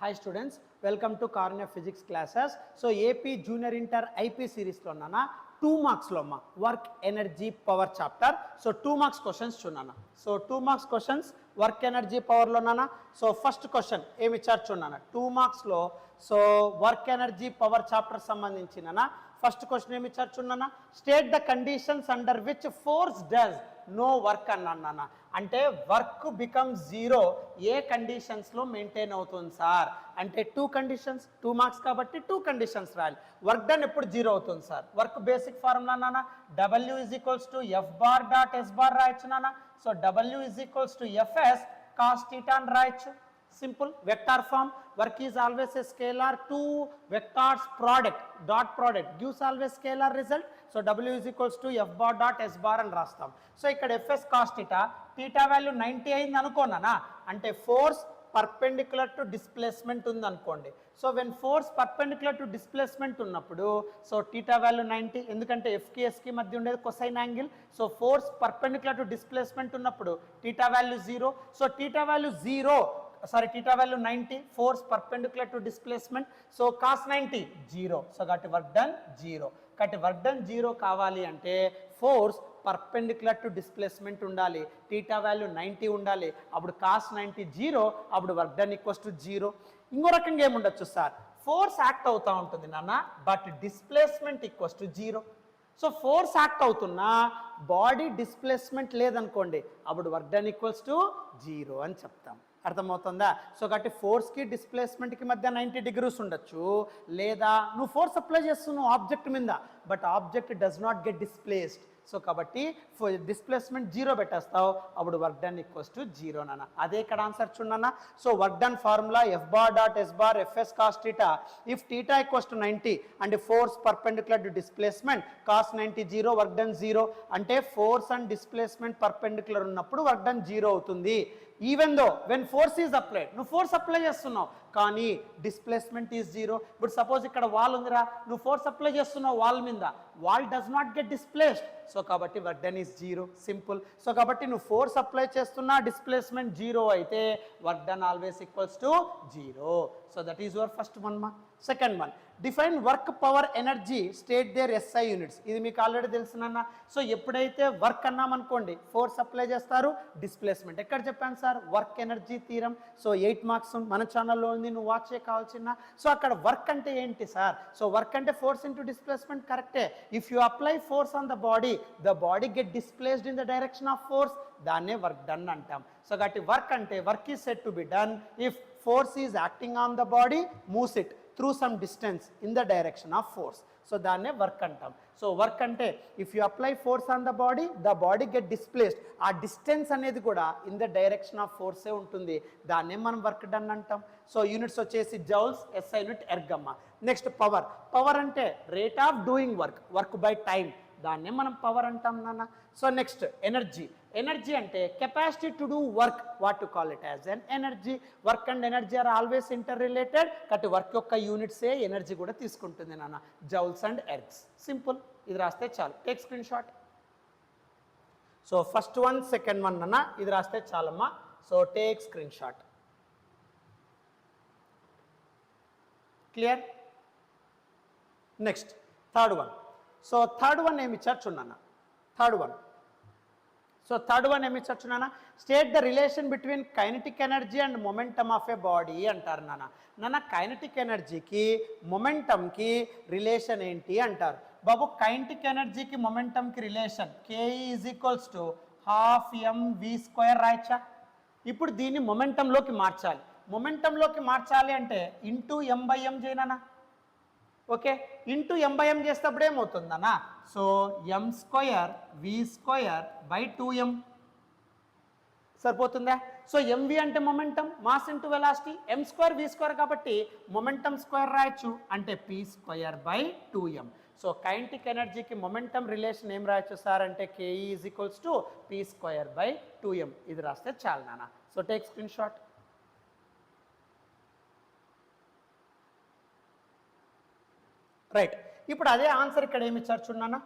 Hi students, welcome to Karunya Physics classes. So AP Junior Inter IP series lo nana 2 marks lo ma work energy power chapter. So 2 marks questions chunana. So 2 marks questions work energy power lo nana. So first question emi ichar chunana 2 marks lo. So work energy power chapter sambandhinchina first question emi ichar chunana state the conditions under which force does no work అన్నాను అంటే work become zero ఏ కండిషన్స్లో maintain అవుతుంది sir అంటే 2 conditions 2 marks కాబట్టి 2 conditions రాయాలి. Work done ఎప్పుడు zero అవుతుంది sir work basic formula నాన్న W = F bar dot S bar రాయొచ్చు నాన్న. సో W = Fs cos θ అని రాయొచ్చు. Simple vector form. Work is always a scalar. 2 vectors product dot product gives always scalar result. So W = F bar dot S bar అని రాస్తాం. So ఇక్కడ Fs cos θ θ value 90 అయింది అనుకోనా అంటే force perpendicular to displacement ఉంది అనుకోండి. So when force perpendicular to displacement ఉన్నప్పుడు so θ value 90 ఎందుకంటే Fకి Sకి మధ్య ఉండేది cosine angle. So force perpendicular to displacement ఉన్నప్పుడు θ value 0. So θ value 0 θ value 90 force perpendicular to displacement. So cos 90 0. So కాబట్టి వర్క్ డన్ 0. కాబట్టి వర్క్ డన్ 0 కావాలి అంటే ఫోర్స్ పర్పెండిక్యులర్ టు డిస్ప్లేస్మెంట్ ఉండాలి, θ వాల్యూ 90 ఉండాలి, అప్పుడు cos 90 0, అప్పుడు వర్క్ డన్ = 0. ఇంకో రకంగా ఏముండొచ్చు సార్ ఫోర్స్ యాక్ట్ అవుతూ ఉంటుంది నాన్న but displacement = 0. So force act అవుతున్నా బాడీ డిస్ప్లేస్మెంట్ లేదనుకోండి అప్పుడు వర్క్ డన్ = 0 అని చెప్తాం. అర్థమవుతుందా? సో కాబట్టి ఫోర్స్కి డిస్ప్లేస్మెంట్కి మధ్య 90 degrees ఉండొచ్చు, లేదా నువ్వు ఫోర్స్ అప్లై చేస్తున్నావు ఆబ్జెక్ట్ మీద but object does not get displaced. So కాబట్టి డిస్ప్లేస్మెంట్ 0 పెట్టేస్తావు అప్పుడు వర్క్ డన్ = 0 నాన్న. అదే ఇక్కడ ఆన్సర్ చూడన్నా. So work done formula F bar dot S bar Fs cos θ. If θ = 90 అంటే force perpendicular to displacement cos 90 0 work done 0 అంటే force and displacement perpendicular ఉన్నప్పుడు work done 0 అవుతుంది. Even though when force is applied నువ్వు force apply చేస్తున్నావు కానీ displacement is 0. ఇప్పుడు suppose ఇక్కడ wall ఉందిరా నువ్వు ఫోర్స్ అప్లై చేస్తున్నావు వాల్ మీద, wall does not get displaced. So కాబట్టి work done is 0. Simple. So కాబట్టి నువ్వు ఫోర్స్ అప్లై చేస్తున్నా డిస్ప్లేస్మెంట్ 0 అయితే work done always = 0. So that is your first one మా. Second one define work power energy state their SI units. ఇది మీకు already తెలుసునన్నా. So ఎప్పుడైతే వర్క్ అన్నామనుకోండి ఫోర్స్ అప్లై చేస్తారు డిస్ప్లేస్మెంట్. ఎక్కడ చెప్పాను sir work energy theorem. So 8 marks మన ఛానల్లో ఉంది, నువ్వు వాచ్ చేయకావాల్సిన. సో అక్కడ వర్క్ అంటే ఏంటి సార్? సో వర్క్ అంటే ఫోర్స్ ఇంటూ డిస్ప్లేస్మెంట్ కరెక్టే. If you apply force on the body get displaced in the direction of force, దాన్నే వర్క్ డన్ అంటాం. సో కాబట్టి వర్క్ అంటే work is said to be done if force is acting on the body moves it through some distance in the direction of force. So దాన్నే work అంటాం. So work అంటే if you apply force on the body get displaced, ఆ distance అనేది కూడా in the direction of ఫోర్సే ఉంటుంది, దాన్నే మనం వర్క్ డన్ అంటాం. సో యూనిట్స్ వచ్చేసి జౌల్స్, SI యూనిట్ ఎర్గమ్మ. నెక్స్ట్ పవర్ అంటే rate of doing work by time, దాన్నే మనం పవర్ అంటాం నాన్న. సో నెక్స్ట్ ఎనర్జీ అంటే capacity to do work, what to call it as an energy. Work and energy are always inter related. కాబట్టి work యొక్క యూనిట్సే energy కూడా తీసుకుంటుంది నాన్న, జౌల్స్ అండ్ ఎర్గ్స్. సింపుల్. ఇది రాస్తే చాలు. Take screen shot. So first one second one అన్న ఇది రాస్తే చాలమ్మా. So take screen shot. Clear? Next third one. So third one ఏమి ఇచ్చారు చూడన్నా. థర్డ్ వన్ ఏమి ఇచ్చారు చూడన్నా. State the relation between kinetic energy and momentum of a body అంటారు నాన్న. కైనెటిక్ ఎనర్జీకి మొమెంటమ్కి రిలేషన్ ఏంటి అంటారు. బాబు కైనెటిక్ ఎనర్జీకి మొమెంటమ్కి రిలేషన్ Ke = ½ mv² రాయచ్చా? ఇప్పుడు దీన్ని మొమెంటంలోకి మార్చాలి అంటే ఇంటూ m/m చేయనా. ఓకే, ఇంటూ m/m చేసేటప్పుడు ఏమవుతుందన్నా? సో m² v² 2m సరిపోతుందా? సో mv అంటే momentum, mass into velocity, m² v² కాబట్టి మొమెంటం స్క్వేర్ రాయొచ్చు అంటే p² 2m. సో కైనెటిక్ ఎనర్జీకి మొమెంటం రిలేషన్ ఏం రాయొచ్చు సార్ అంటే Ke = p² 2m. ఇది రాస్తే చాలు నాన్న. So take screen shot. Right. ఇప్పుడు అదే ఆన్సర్ ఇక్కడ ఏమి ఇచ్చారు చూడన్నా.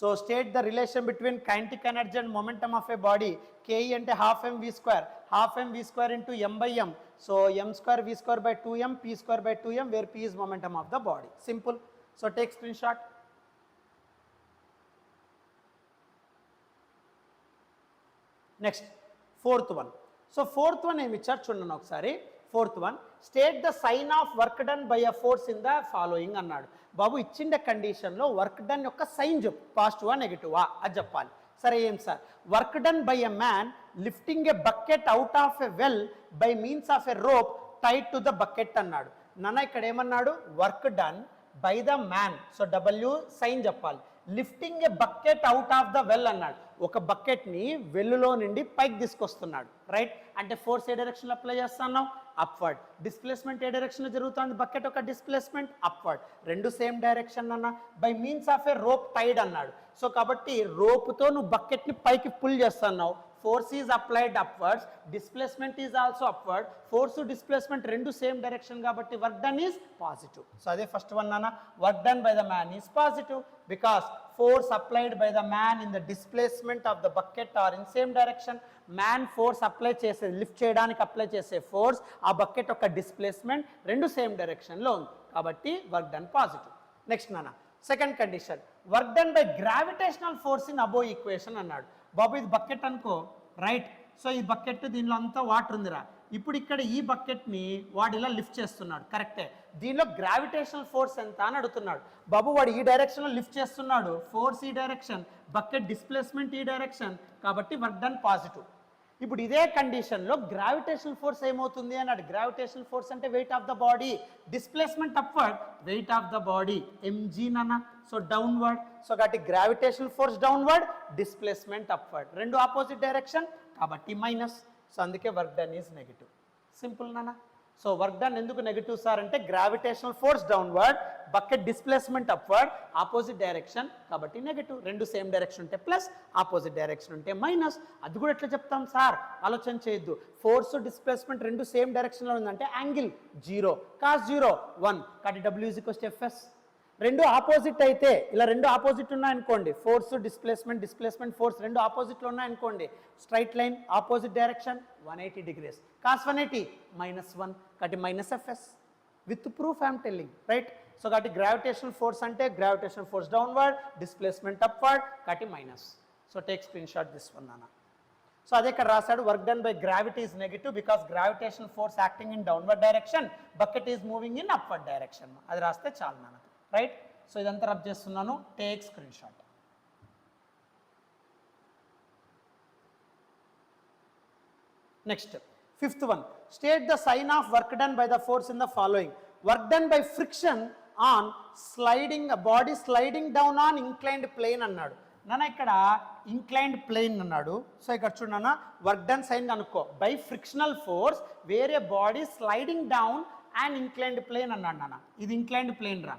So state the relation between kinetic energy and momentum of a body. KE అంటే half mv square, half mv square into m/m. So m square v square by 2m, p square by 2m, where p is momentum of the body. Simple. So take screenshot. Next fourth one. So fourth one ఏమి ఇచ్చారు చూడండి ఒకసారి. Fourth one, state the sign of work done by a force in the following అన్నాడు. బాబు ఇచ్చిండే కండిషన్లో work done యొక్క sign చెప్పు, పాజిటివా నెగిటివా అది చెప్పాలి. సరే ఏం sir, work done by a man lifting a bucket out of a well by means of a rope tied to the bucket అన్నాడు. నాన్న ఇక్కడ ఏమన్నాడు, work done by the man, so W sign చెప్పాలి. Lifting a bucket out of the well అన్నాడు. ఒక బకెట్ని వెల్లులో నుండి పైకి తీసుకొస్తున్నాడు, రైట్? అంటే ఫోర్స్ ఏ డైరెక్షన్లో అప్లై చేస్తున్నాం, అప్వర్డ్. డిస్ప్లేస్మెంట్ ఏ డైరెక్షన్లో జరుగుతుంది, బకెట్ ఒక డిస్ప్లేస్మెంట్ అప్వర్డ్. రెండు సేమ్ డైరెక్షన్ అన్న. By means of a rope tied అన్నాడు. సో కాబట్టి రోప్తో నువ్వు బకెట్ని పైకి పుల్ చేస్తున్నావు. Force is applied upwards, displacement is also upward. Force displacement రెండు సేమ్ డైరెక్షన్ కాబట్టి work done is positive. So అదే ఫస్ట్ వన్ అన్న, work done by the man is positive because force applied by the man in the displacement of the bucket are in same direction. Man force apply చేసే, lift చేయడానికి apply చేసే force, ఆ bucket యొక్క displacement రెండు same డైరెక్షన్లో ఉంది కాబట్టి work done positive. Next నాన్న second condition, work done by gravitational force in above equation అన్నాడు. బాబు ఇది బకెట్ అనుకో, రైట్? సో ఈ బకెట్ దీనిలో అంతా వాటర్ ఉందిరా. ఇప్పుడు ఇక్కడ ఈ బకెట్ని వాడు ఇలా లిఫ్ట్ చేస్తున్నాడు, కరెక్టే. దీనిలో గ్రావిటేషనల్ ఫోర్స్ ఎంత అని అడుగుతున్నాడు. బాబు వాడు ఈ డైరెక్షన్లో లిఫ్ట్ చేస్తున్నాడు, ఫోర్స్ ఈ డైరెక్షన్, బకెట్ డిస్ప్లేస్మెంట్ ఈ డైరెక్షన్ కాబట్టి వర్క్ డన్ పాజిటివ్. ఇప్పుడు ఇదే కండిషన్లో గ్రావిటేషనల్ ఫోర్స్ ఏమవుతుంది అన్నాడు. గ్రావిటేషనల్ ఫోర్స్ అంటే weight of the body, displacement upward, wait of the body mg నాన్న. సో డౌన్వర్డ్, సో కాబట్టి gravitational force downward, displacement upward, రెండు ఆపోజిట్ డైరెక్షన్ కాబట్టి మైనస్. సో అందుకే work done is negative. Simple నాన్న. So work done ఎందుకు negative sir అంటే gravitational force downward, bucket displacement upward, opposite direction కాబట్టి negative. రెండు same direction ఉంటే ప్లస్, ఆపోజిట్ డైరెక్షన్ ఉంటే మైనస్. అది కూడా ఎట్లా చెప్తాం సార్, ఆలోచన చేయొద్దు. ఫోర్స్ డిస్ప్లేస్మెంట్ రెండు సేమ్ డైరెక్షన్లో ఉందంటే యాంగిల్ 0, cos 0 1 కాబట్టి W = Fs. రెండు ఆపోజిట్ అయితే ఇలా రెండు ఆపోజిట్ ఉన్నాయనుకోండి, ఫోర్స్ డిస్ప్లేస్మెంట్, డిస్ప్లేస్మెంట్ ఫోర్స్ రెండు ఆపోజిట్లో ఉన్నాయనుకోండి, straight line opposite direction 180 degrees, cos 180 -1 కాబట్టి -Fs. With proof I'm telling, right? So కాబట్టి గ్రావిటేషనల్ ఫోర్స్ అంటే gravitational force downward, displacement upward కాబట్టి minus. So take screen shot this one నాన్న. So అదే ఇక్కడ రాశాడు, work done by gravity is negative because gravitational force acting in downward direction, bucket is moving in upward direction. అది రాస్తే చాలు నాన్న, right? So ఇదంతా రబ్ చేస్తున్నాను, take screen shot. Next fifth one, state the sign of work done by the force in the following. Work done by friction on sliding, body sliding down on inclined plane అన్నాడు. నాన్న ఇక్కడ inclined plane అన్నాడు. So ఇక్కడ చూడన్నా work done sign అనుకో, by frictional force వేరే body sliding down and inclined plane అన్నాడు నాన్న. ఇది ఇంక్లైన్డ్ ప్లేన్ రా,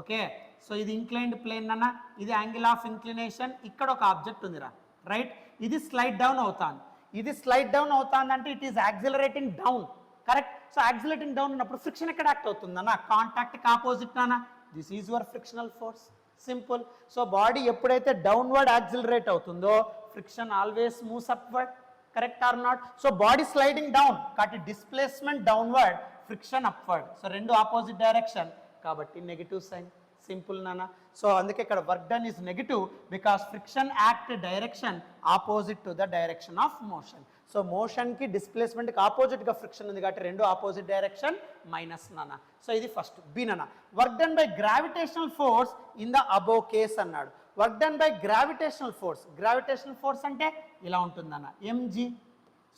ఓకే? సో ఇది ఇంక్లైన్డ్ ప్లేన్ అన్న, ఇది యాంగిల్ ఆఫ్ ఇంక్లినేషన్, ఇక్కడ ఒక ఆబ్జెక్ట్ ఉందిరా, రైట్? ఇది స్లైడ్ డౌన్ అవుతాను, ఇది స్లైడ్ డౌన్ అవుతాను అంటే it is accelerating down, correct? So accelerating down ఉన్నప్పుడు ఫ్రిక్షన్ ఎక్కడ యాక్ట్ అవుతుంది అన్న, కాంటాక్ట్కి ఆపోజిట్ నాన్న. This is your frictional force. Simple. So body ఎప్పుడైతే డౌన్వర్డ్ యాక్సిలరేట్ అవుతుందో friction always moves upward, correct or not? So body sliding down కాబట్టి displacement downward, friction upward. So రెండు ఆపోజిట్ డైరెక్షన్ కాబట్టి నెగిటివ్ సైన్. సింపుల్ నాన్న. So అందుకే ఇక్కడ work done is negative because friction act direction opposite to the direction of motion. So మోషన్కి డిస్ప్లేస్మెంట్కి ఆపోజిట్గా friction ఉంది కాబట్టి రెండు ఆపోజిట్ డైరెక్షన్ మైనస్ నాన్న. సో ఇది ఫస్ట్. బి నాన్న, work done by gravitational force in the above case అన్నాడు. Work done by gravitational force, gravitational force అంటే ఇలా ఉంటుందన్న mg.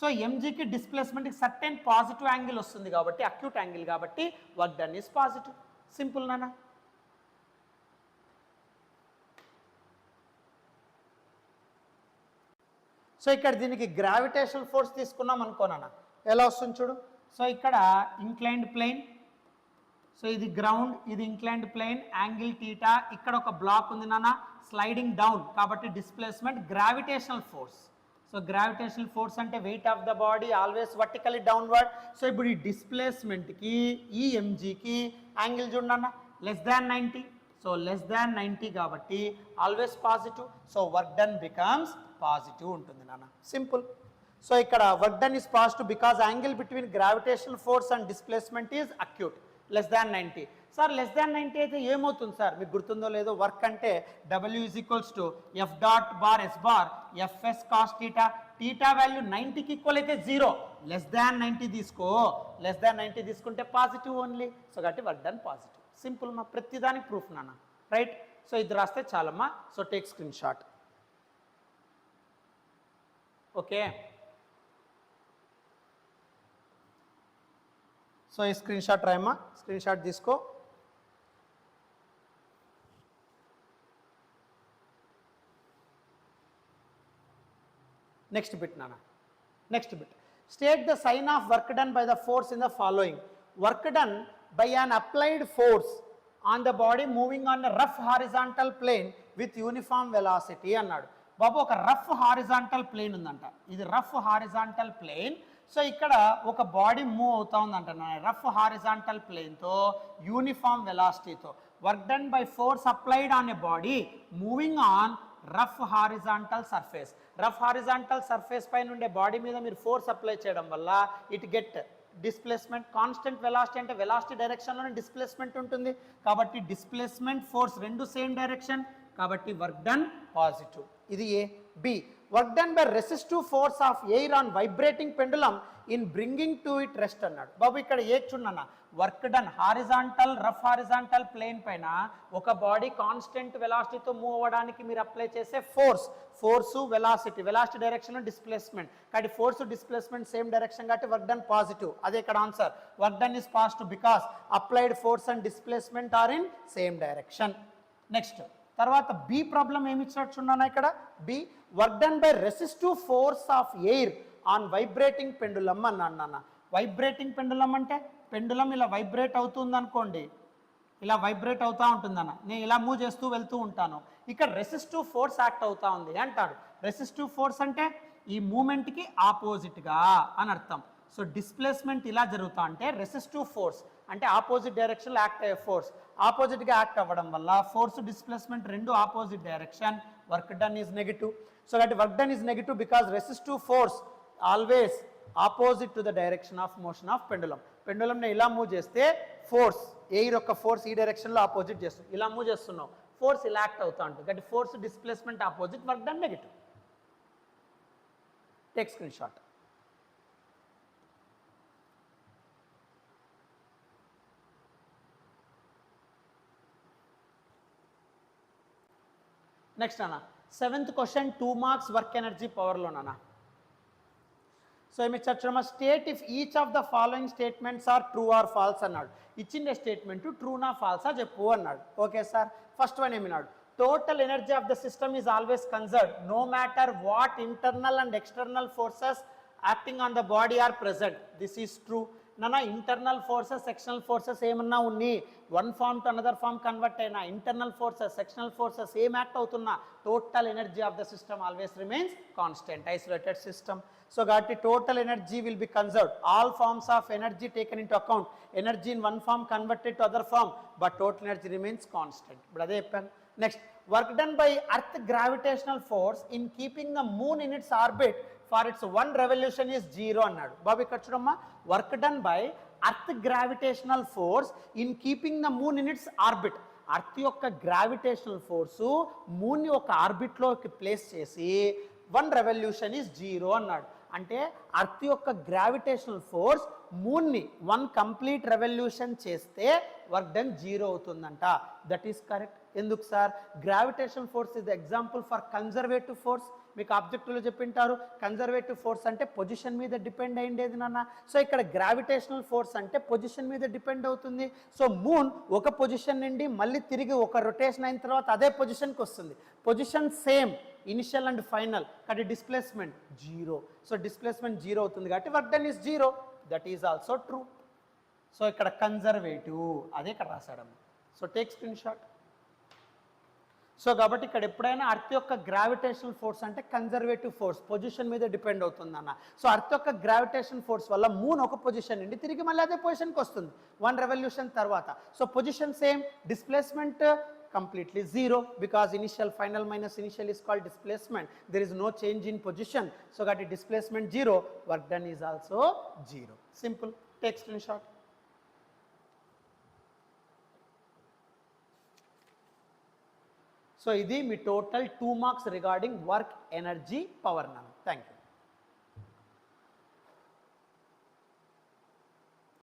సో ఎంజీకి డిస్ప్లేస్మెంట్కి సర్టెన్ పాజిటివ్ యాంగిల్ వస్తుంది కాబట్టి, అక్యూట్ యాంగిల్ కాబట్టి work done is positive. Simple నాన్న. సో ఇక్కడ దీనికి గ్రావిటేషనల్ ఫోర్స్ తీసుకున్నాం అనుకోనా, ఎలా వస్తుంది చూడు. సో ఇక్కడ ఇంక్లైన్డ్ ప్లేన్, సో ఇది గ్రౌండ్, ఇది ఇంక్లైన్డ్ ప్లేన్, యాంగిల్ టీటా, ఇక్కడ ఒక బ్లాక్ ఉంది నాన్న, స్లైడింగ్ డౌన్ కాబట్టి displacement, gravitational force. So gravitational force అంటే weight of the body always vertically downward. So ఇప్పుడు ఈ డిస్ప్లేస్మెంట్కి ఈ ఎంజీకి యాంగిల్ చూడన్నా less than 90. So less than 90 కాబట్టి always positive. So work done becomes positive ఉంటుంది నాన్న. సింపుల్. సో ఇక్కడ work done is positive because angle between gravitational force and displacement is acute. Less than 90. Sir less than 90 అయితే ఏమవుతుంది sir? మీకు గుర్తుందో లేదో, work అంటే W = F dot bar S bar Fs cos θ. θ value 90కి equal అయితే 0. Less than 90 తీసుకో. Less than 90 తీసుకుంటే పాజిటివ్ ఓన్లీ. సో కాబట్టి వర్క్ డన్ పాజిటివ్. సింపుల్ మా, ప్రతిదానికి ప్రూఫ్ నాన్న. రైట్. సో ఇది రాస్తే చాలమ్మా. So take screen shot. Okay. So ఈ స్క్రీన్ షాట్ రాయమ్మా. స్క్రీన్ షాట్ తీసుకో. నెక్స్ట్ బిట్ నాన్న. Next bit. State the sign of work done by the force in the following. Work done by an applied force on the body moving on the rough horizontal plane with uniform velocity అన్నాడు. బాబు ఒక rough horizontal plane ఉందంట. ఇది rough horizontal plane. So ఇక్కడ ఒక body move అవుతా ఉందంట rough horizontal ప్లేన్తో uniform వెలాసిటీతో. Work done by force applied on a body moving on rough horizontal surface. Rough horizontal surface పైన ఉండే బాడీ మీద మీరు ఫోర్స్ అప్లై చేయడం వల్ల it get displacement. Constant velocity అంటే వెలాసిటీ డైరెక్షన్లోనే డిస్ప్లేస్మెంట్ ఉంటుంది కాబట్టి డిస్ప్లేస్మెంట్ ఫోర్స్ రెండు సేమ్ డైరెక్షన్ కాబట్టి వర్క్ డన్ పాజిటివ్. ఇది a. B. Work done by resistive force of air on vibrating pendulum in bringing to it rest అన్నాడు. బాబు ఇక్కడ ఏ చూడన్న work done horizontal rough horizontal plane పైన ఒక body constant వెలాసిటీతో move అవ్వడానికి మీరు అప్లై చేసే ఫోర్సు వెలాసిటీ డైరెక్షన్ డిస్ప్లేస్మెంట్ కాబట్టి ఫోర్స్ డిస్ప్లేస్మెంట్ సేమ్ డైరెక్షన్ కాబట్టి వర్క్ డన్ పాజిటివ్. అదే ఇక్కడ answer. Work done is positive because applied force and displacement are in same direction. Next తర్వాత బి ప్రాబ్లం ఏమి ఇచ్చినట్టున్నాను ఇక్కడ. B. Work done by resistive force of air on vibrating pendulum అన్నాను. Vibrating pendulum అంటే pendulum ఇలా vibrate అవుతుంది అనుకోండి, ఇలా వైబ్రేట్ అవుతూ ఉంటుందన్న. నేను ఇలా మూవ్ చేస్తూ వెళ్తూ ఉంటాను, ఇక్కడ రెసిస్టివ్ ఫోర్స్ యాక్ట్ అవుతా ఉంది అంటాడు. రెసిస్టివ్ ఫోర్స్ అంటే ఈ మూమెంట్కి ఆపోజిట్గా అని అర్థం. సో డిస్ప్లేస్మెంట్ ఇలా జరుగుతా అంటే రెసిస్టివ్ ఫోర్స్ అంటే ఆపోజిట్ డైరెక్షన్లో యాక్ట్ అయ్యే ఫోర్స్ ఆపోజిట్గా యాక్ట్ అవ్వడం వల్ల ఫోర్స్ డిస్ప్లేస్మెంట్ రెండు opposite direction. Work done is negative. So కాబట్టి work done is negative because resistive force always opposite to the direction of motion of pendulum. పెండులంని ఇలా మూవ్ చేస్తే ఫోర్స్ ఎయిర్ యొక్క ఫోర్స్ ఈ డైరెక్షన్లో ఆపోజిట్ చేస్తుంది. ఇలా మూవ్ చేస్తున్నావు ఫోర్స్ ఇలా యాక్ట్ అవుతా ఉంటుంది కాబట్టి force displacement opposite. Work done negative. Take screen shot. Next అన్న 7th question 2 marks work energy పవర్లో నాన్న. సో ఏమి చర్చమా state if each of the following statements are true or false అన్నాడు. ఇచ్చిన స్టేట్మెంట్ ట్రూనా ఫాల్సా చెప్పు అన్నాడు. Okay sir. ఫస్ట్ వన్ ఏమిన్నాడు total energy of the system is always conserved no matter what internal and external forces acting on the body are present. This is true. నాన్న internal forces external forces ఏమన్నా ఉన్నాయి one form to another form convert అయినా internal forces external forces ఏం act అవుతున్నా total energy of the system always remains constant isolated system. So కాబట్టి total energy will be conserved all forms of energy taken into account energy in one form converted to other form but total energy remains constant. ఇప్పుడు అదే చెప్పాను. Next work done by earth gravitational force in keeping the moon in its orbit for its 1 revolution is 0 అన్నాడు. బాబు ఇక్కడ చూడమ్మా work done by earth gravitational force in keeping the moon in its orbit. Earth యొక్క gravitational force మూన్ని ఒక ఆర్బిట్లోకి place చేసి 1 revolution is 0 అన్నాడు. అంటే earth యొక్క గ్రావిటేషనల్ ఫోర్స్ మూన్ని 1 కంప్లీట్ రెవల్యూషన్ చేస్తే వర్క్ డన్ 0 అవుతుందంట. That is correct. ఎందుకు sir gravitational force is the example for conservative force. మీకు ఆబ్జెక్టివ్లో చెప్పింటారు కన్జర్వేటివ్ ఫోర్స్ అంటే పొజిషన్ మీద డిపెండ్ అయ్యేది నాన్న. సో ఇక్కడ గ్రావిటేషనల్ ఫోర్స్ అంటే పొజిషన్ మీద డిపెండ్ అవుతుంది. సో మూన్ ఒక పొజిషన్ నుండి మళ్ళీ తిరిగి ఒక రొటేషన్ అయిన తర్వాత అదే పొజిషన్కి వస్తుంది. Position same initial and final కాబట్టి డిస్ప్లేస్మెంట్ 0. సో డిస్ప్లేస్మెంట్ 0 అవుతుంది కాబట్టి work done is 0. That is also true. So ఇక్కడ కన్జర్వేటివ్ అదే ఇక్కడ రాశాడమ్మ. So take screen shot. So కాబట్టి ఇక్కడ ఎప్పుడైనా అర్త్ యొక్క గ్రావిటేషనల్ ఫోర్స్ అంటే కన్జర్వేటివ్ ఫోర్స్ పొజిషన్ మీద డిపెండ్ అవుతుంది అన్న. సో అర్త్ యొక్క గ్రావిటేషన్ ఫోర్స్ వల్ల మూన్ ఒక పొజిషన్ నుండి తిరిగి మళ్ళీ అదే పొజిషన్కి వస్తుంది 1 రెవల్యూషన్ తర్వాత. So position same displacement completely 0 because initial final minus initial is called displacement. There is no change in position. So got a displacement 0, work done is also 0. Simple. Take screenshot. So ఇది మీ total 2 marks regarding work, energy, power. Thank you.